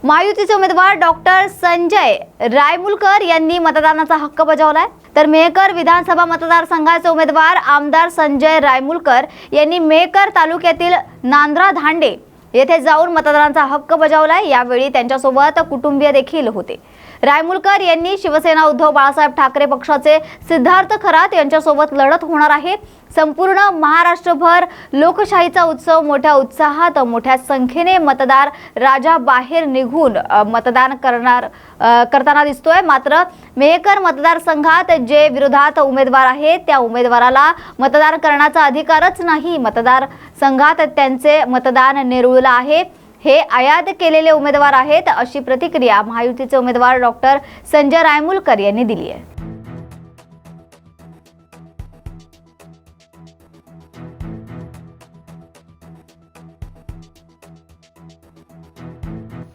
महायुतीचे उमेदवार डॉक्टर संजय रायमुलकर यांनी मतदानाचा हक्क बजावलाय। तर मेहकर विधानसभा मतदारसंघाचे उमेदवार आमदार संजय रायमुलकर यांनी मेहकर तालुक्यातील नांद्रा धांडे येथे जाऊन मतदानाचा हक्क बजावलाय। यावेळी त्यांच्यासोबत कुटुंबीय देखील होते। रायमुलकर यांनी शिवसेना उद्धव बाळासाहेब ठाकरे पक्षाचे सिद्धार्थ खरात यांच्यासोबत लढत होणार आहे। संपूर्ण महाराष्ट्रभर लोकशाहीचा उत्सव मोठ्या उत्साहात मोठ्या संख्येने मतदार राजा बाहेर निघून मतदान करताना दिसतोय। मात्र मेहकर मतदारसंघात जे विरोधात उमेदवार आहेत त्या उमेदवाराला मतदान करण्याचा अधिकारच नाही। मतदार संघात त्यांचे मतदान नेरुळला आहे। हे आयात केलेले उमेदवार आहेत, अशी प्रतिक्रिया महायुतीचे उमेदवार डॉक्टर संजय रायमुलकर यांनी दिली आहे।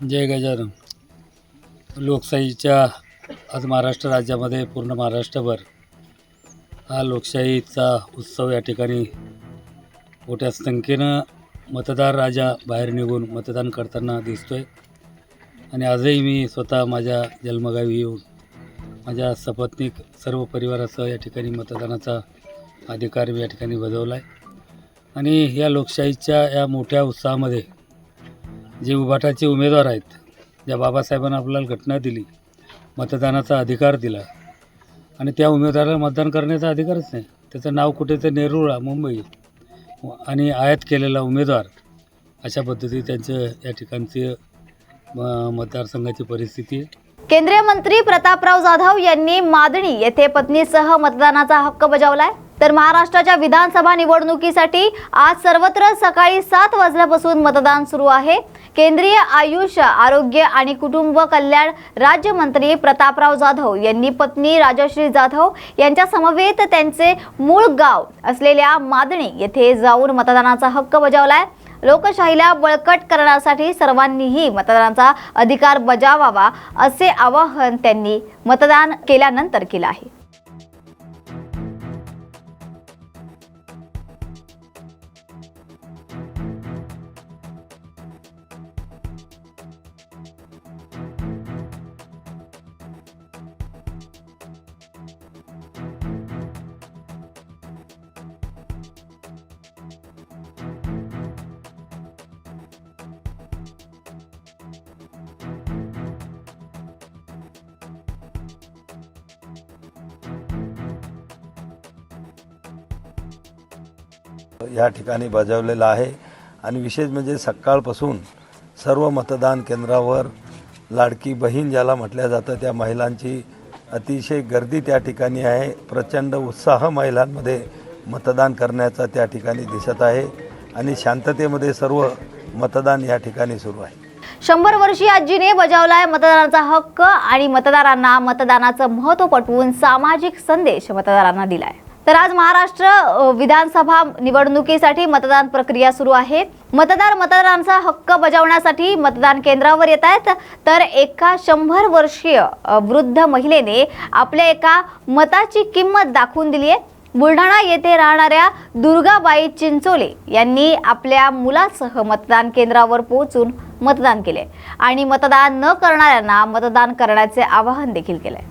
जय गजानन। लोकशाहीच्या आज महाराष्ट्र राज्यामध्ये पूर्ण महाराष्ट्रभर हा लोकशाहीचा उत्सव या ठिकाणी मोठ्या संख्येनं मतदार राजा बाहेर निघून मतदान करताना दिसतोय। आणि आजही मी स्वतः माझ्या जन्मगावी येऊन माझ्या सपत्नीक सर्व परिवारासह या ठिकाणी मतदानाचा अधिकार मी या ठिकाणी बजावला आहे। आणि या लोकशाहीच्या या मोठ्या उत्साहामध्ये जे उभाटाचे उमेदवार आहेत, ज्या बाबासाहेबांना आपल्याला घटना दिली, मतदानाचा अधिकार दिला आणि त्या उमेदवाराला मतदान करण्याचा अधिकारच नाही, त्याचं नाव कुठे तर नेरुळा मुंबई आणि आयात केलेला उमेदवार, अशा पद्धती त्यांचं या ठिकाणची मतदारसंघाची परिस्थिती आहे। केंद्रीय मंत्री प्रतापराव जाधव यांनी मादणी येथे पत्नीसह मतदानाचा हक्क बजावलाय। तर महाराष्ट्राच्या विधानसभा निवडणुकीसाठी आज सर्वत्र सकाळी 7 वाजल्यापासून मतदान सुरू आहे। केंद्रीय आयुष आरोग्य आणि कुटुंब कल्याण राज्यमंत्री प्रतापराव जाधव यांनी पत्नी राजश्री जाधव यांच्या समवेत त्यांचे मूळ गाव असलेल्या मादणी येथे जाऊन मतदानाचा हक्क बजावलाय। लोकशाहीला बळकट करण्यासाठी सर्वांनीही मतदानाचा अधिकार बजावावा असे आवाहन त्यांनी मतदान केल्यानंतर केले आहे। या ठिकाणी बजावलेला आहे। आणि विशेष म्हणजे सकाळपासून सर्व मतदान केंद्रावर लाडकी बहीण ज्याला म्हटल्या जातं त्या महिलांची अतिशय गर्दी त्या ठिकाणी आहे। प्रचंड उत्साह महिलांमध्ये मतदान करण्याचा त्या ठिकाणी दिसत आहे आणि शांततेमध्ये सर्व मतदान या ठिकाणी सुरू आहे। 100 वर्षीय आजीने बजावलाय मतदानाचा हक्क आणि मतदारांना मतदानाचं महत्त्व पटवून सामाजिक संदेश मतदारांना दिलाय। तर आज महाराष्ट्र विधानसभा निवडणुकीसाठी मतदान प्रक्रिया सुरू आहे। मतदारांचा हक्क बजावण्यासाठी मतदान केंद्रावर येत आहेत। तर एका 100 वर्षीय वृद्ध महिलेने आपल्या एका मताची किंमत दाखवून दिली आहे। बुलढाणा येथे राहणाऱ्या दुर्गाबाई चिंचोले यांनी आपल्या मुलासह मतदान केंद्रावर पोहोचून मतदान केले आणि मतदान न करणाऱ्यांना मतदान करण्याचे आवाहन देखील केले।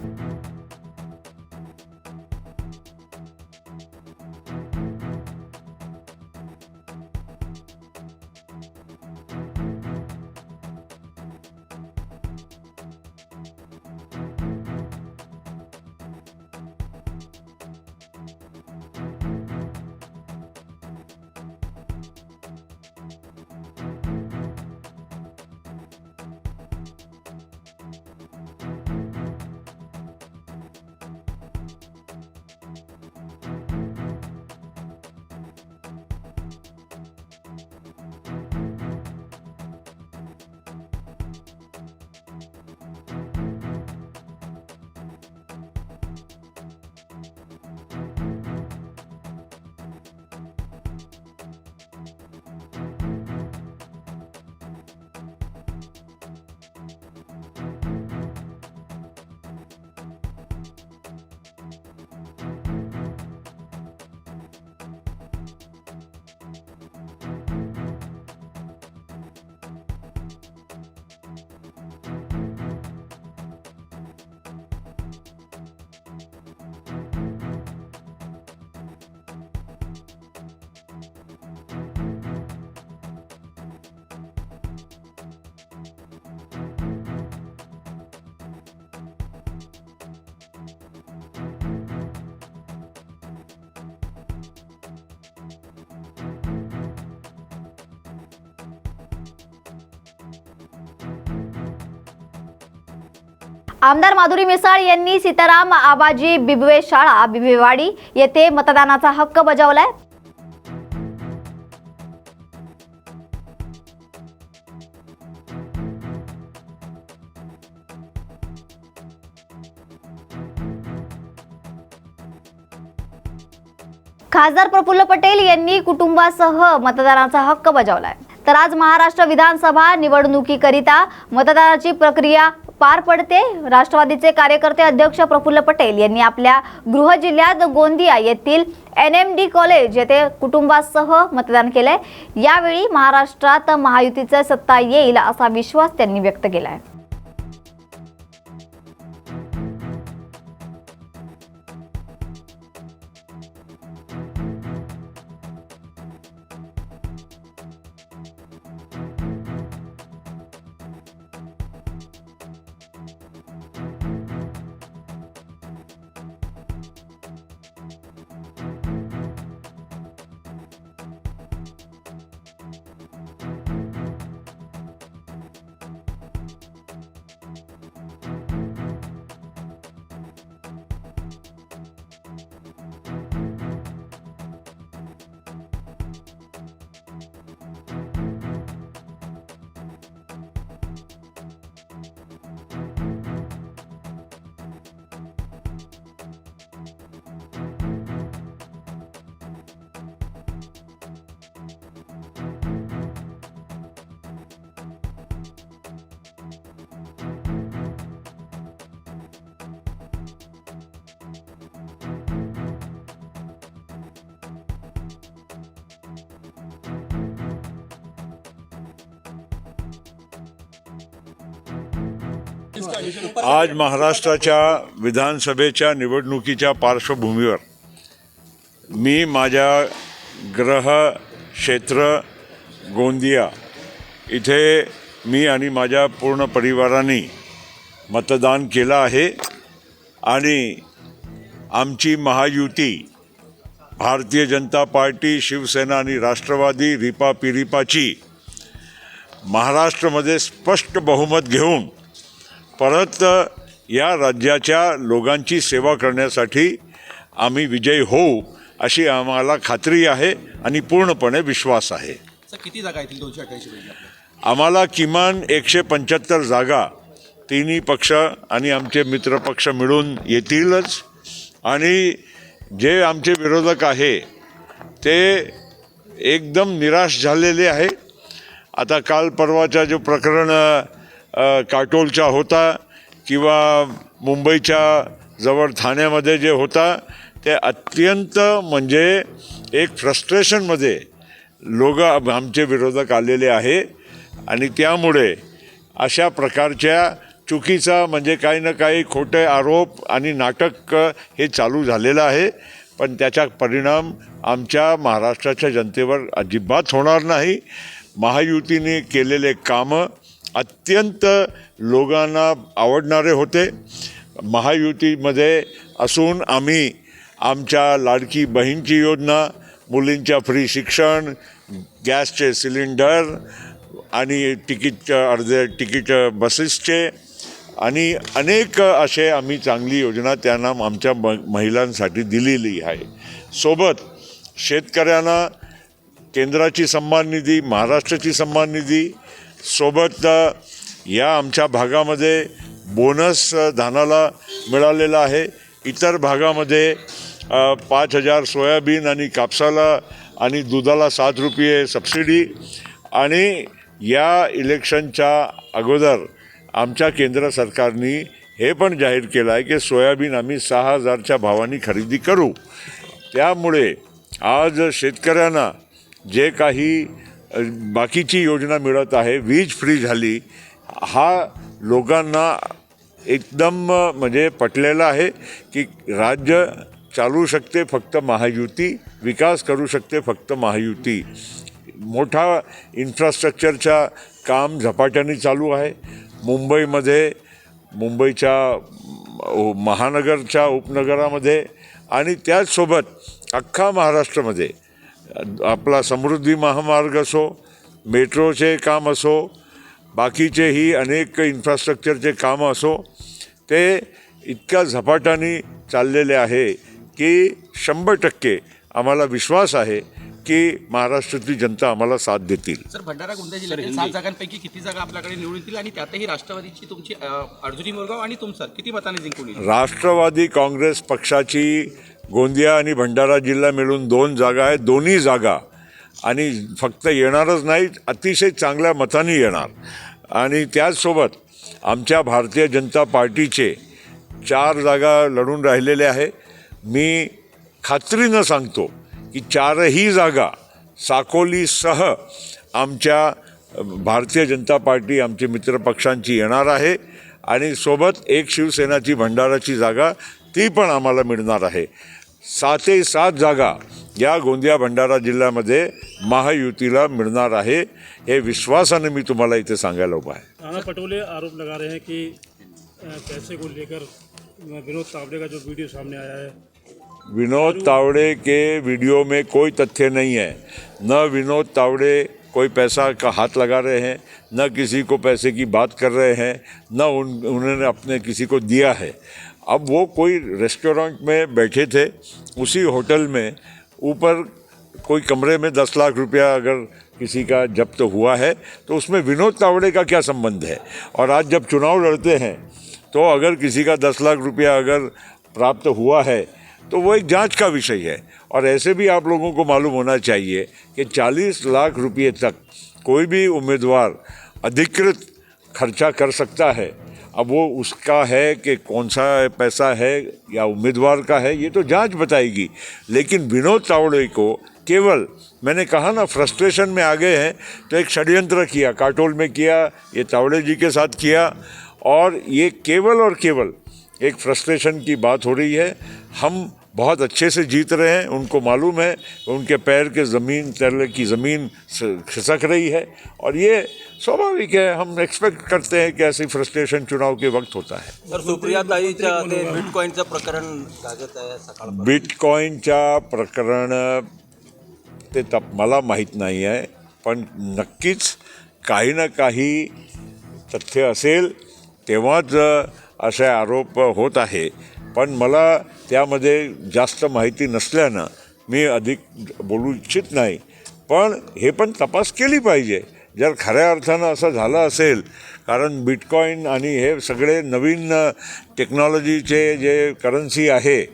आमदार माधुरी मिसाळ यांनी सीताराम आबाजी बिबवे शाळा बिबवेवाडी येथे मतदानाचा हक्क बजावलाय। खासदार प्रफुल्ल पटेल यांनी कुटुंबासह मतदानाचा हक्क बजावलाय। तर आज महाराष्ट्र विधानसभा निवडणुकीकरिता मतदानाची प्रक्रिया पार पडते। राष्ट्रवादीचे कार्यकर्ते अध्यक्ष प्रफुल्ल पटेल यांनी आपल्या गृह जिल्ह्यात गोंदिया येथील NMD कॉलेज येथे कुटुंबासह मतदान केलंय। यावेळी महाराष्ट्रात महायुतीची सत्ता येईल असा विश्वास त्यांनी व्यक्त केलाय। आज महाराष्ट्राच्या विधानसभेच्या निवडणुकीच्या पार्श्वभूमीवर मी माझ्या गृह क्षेत्र गोंदिया इथे मी आणि माझ्या पूर्ण परिवाराने मतदान केलं आहे आणि आमची महायुती भारतीय जनता पार्टी, शिवसेना आणि राष्ट्रवादी रिपा पिरिपाची महाराष्ट्रामध्ये स्पष्ट बहुमत घेऊन परत या राज्याच्या लोकांची सेवा करण्यासाठी आम्ही विजयी होऊ अशी आम्हाला खात्री आहे आणि पूर्णपणे विश्वास आहे। किती जागा येतील 288 पैकी? आम्हाला किमान 175 जागा तिन्ही पक्ष आणि आमचे मित्र पक्ष मिळून येतीलच आणि जे आमचे विरोधक आहे ते एकदम निराश झालेले आहे। आता काल परवाचा जो प्रकरण काटोलचा होता किंवा मुंबईच्या जवळ ठाण्यामध्ये जे होता ते अत्यंत म्हणजे एक फ्रस्ट्रेशनमध्ये लोक आमचे विरोधक आलेले आहे आणि त्यामुळे अशा प्रकारच्या चुकीचा म्हणजे काही ना काही खोटे आरोप आणि नाटक हे चालू झालेलं आहे, पण त्याचा परिणाम आमच्या महाराष्ट्राच्या जनतेवर अजिबात होणार नाही। महायुतीने केलेले कामं अत्यंत लोकांना आवडणारे होते। महायुतीमध्ये असून आम्ही आमच्या लाडकी बहीणची योजना, मुलींच्या फ्री शिक्षण, गॅसचे सिलेंडर आणि अर्धे तिकीट बसेसचे आणि अनेक असे आम्ही चांगली योजना त्यांना आमच्या महिलांसाठी दिलेली आहे। सोबत शेतकऱ्यांना केंद्राची सन्मान निधी, महाराष्ट्राची सन्मान निधी, सोबत या आमच्या भागामध्ये बोनस धानाला मिळालेला आहे। इतर भागामध्ये 5,000 सोयाबीन आणि कापसाला आणि दुधाला 7 रुपये सबसिडी आणि या इलेक्शनच्या अगोदर आमच्या केंद्र सरकारने हे पण जाहीर केलं आहे की सोयाबीन आम्ही 6,000च्या भावाने खरेदी करू। त्यामुळे आज शेतकऱ्यांना जे काही बाकीची योजना मिळत आहे, वीज फ्री झाली, हा लोकांना एकदम म्हणजे पटलेला आहे की राज्य चालू शकते फक्त महायुती, विकास करू शकते फक्त महायुती। मोठा इन्फ्रास्ट्रक्चरचा काम झपाट्याने चालू आहे मुंबईमध्ये, मुंबईच्या महानगरच्या उपनगरामध्ये आणि त्याचसोबत अख्खा महाराष्ट्रामध्ये आपला समृद्धी महामार्ग असो, मेट्रोचे काम असो, बाकीचेही अनेक इन्फ्रास्ट्रक्चरचे कामं असो, ते इतक्या झपाट्याने चाललेले आहे की 100% आम्हाला विश्वास आहे की महाराष्ट्रातली जनता आम्हाला साथ देतील. सर, भंडारा गोंदिया जिल्ह्यातील 7 जागांपैकी किती जागा आपल्याकडे निवडून येतील आणि त्यातही राष्ट्रवादीची तुमची अर्जुनी मोरगाव आणि तुमसर किती मतांनी जिंकून येईल? राष्ट्रवादी काँग्रेस पक्षाची गोंदिया आणि भंडारा जिल्हा मिळून 2 जागा आहेत. दोन्ही जागा आणि फक्त येणारच नाही, अतिशय चांगल्या मताने येणार. आणि त्याचसोबत आमच्या भारतीय जनता पार्टीचे 4 जागा लढून राहिलेले आहे. मी खात्रीनं सांगतो की 4ही जागा साकोलीसह आमच्या भारतीय जनता पार्टी आमचे मित्रपक्षांची येणार आहे. आणि सोबत एक शिवसेनाची भंडाराची जागा ती पण आम्हाला मिळणार आहे. 7 जागा या गोंदिया भंडारा जिल्ह्यामध्ये महायुतीला मिळणार आहे. हे विश्वासाने मी तुम्हाला इथे सांगायला उभा आहे. राणा पटोले आरोप लगा रहे हैं कि पैसे को लेकर विनोद तावड़े का जो वीडियो सामने आया है, विनोद तावड़े के वीडियो में कोई तथ्य नहीं है. न विनोद तावड़े कोई पैसा का हाथ लगा रहे हैं, न किसी को पैसे की बात कर रहे हैं, न उन्होंने अपने किसी को दिया है. अब वो कोई रेस्टोरेंट में बैठे थे, उसी होटल में ऊपर कोई कमरे में 10 लाख रुपया अगर किसी का जब्त हुआ है तो उसमें विनोद तावड़े का क्या संबंध है? और आज जब चुनाव लड़ते हैं तो अगर किसी का 10 लाख रुपया अगर प्राप्त हुआ है तो वो एक जांच का विषय है. और ऐसे भी आप लोगों को मालूम होना चाहिए कि 40 लाख रुपये तक कोई भी उम्मीदवार अधिकृत खर्चा कर सकता है. अब वो उसका है कि कौन सा पैसा है या उम्मीदवार का है, ये तो जांच बताएगी. लेकिन विनोद तावड़े को केवल, मैंने कहा ना, फ्रस्ट्रेशन में आ गए हैं तो एक षड्यंत्र किया, काटोल में किया, ये तावड़े जी के साथ किया. और ये केवल और केवल एक फ्रस्ट्रेशन की बात हो रही है. हम बहुत अच्छे से जीत रहे हैं. उनको मालूम है उनके पैर के तले की ज़मीन खिसक रही है और ये स्वाभाविक है. हम एक्सपेक्ट करते हैं कि ऐसी फ्रस्ट्रेशन चुनाव के वक्त होता है. तर सुप्रियाताईच्या ते बिटकॉईनचं प्रकरण गाजत आहे सकाळपासून. बिटकॉईनच्या प्रकरण ते मला माहीत नाही आहे, पण नक्कीच काही ना काही तथ्य असेल तेव्हाच असे आरोप होत आहे. पण मला त्यामध्ये जास्त माहिती नसल्यानं मी अधिक बोलू इच्छित नाही. पण हे पण तपास केली पाहिजे जर खऱ्या अर्थानं असं झालं असेल. कारण बिटकॉईन आणि हे सगळे नवीन टेक्नॉलॉजीचे जे करन्सी आहे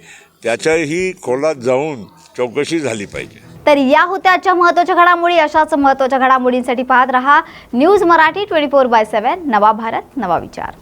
त्याच्याही खोलात जाऊन चौकशी झाली पाहिजे. तर या होत्या आजच्या महत्त्वाच्या घडामोडी. अशाच महत्त्वाच्या घडामोडींसाठी पाहत रहा न्यूज मराठी 24/7. नवा भारत, नवा विचार.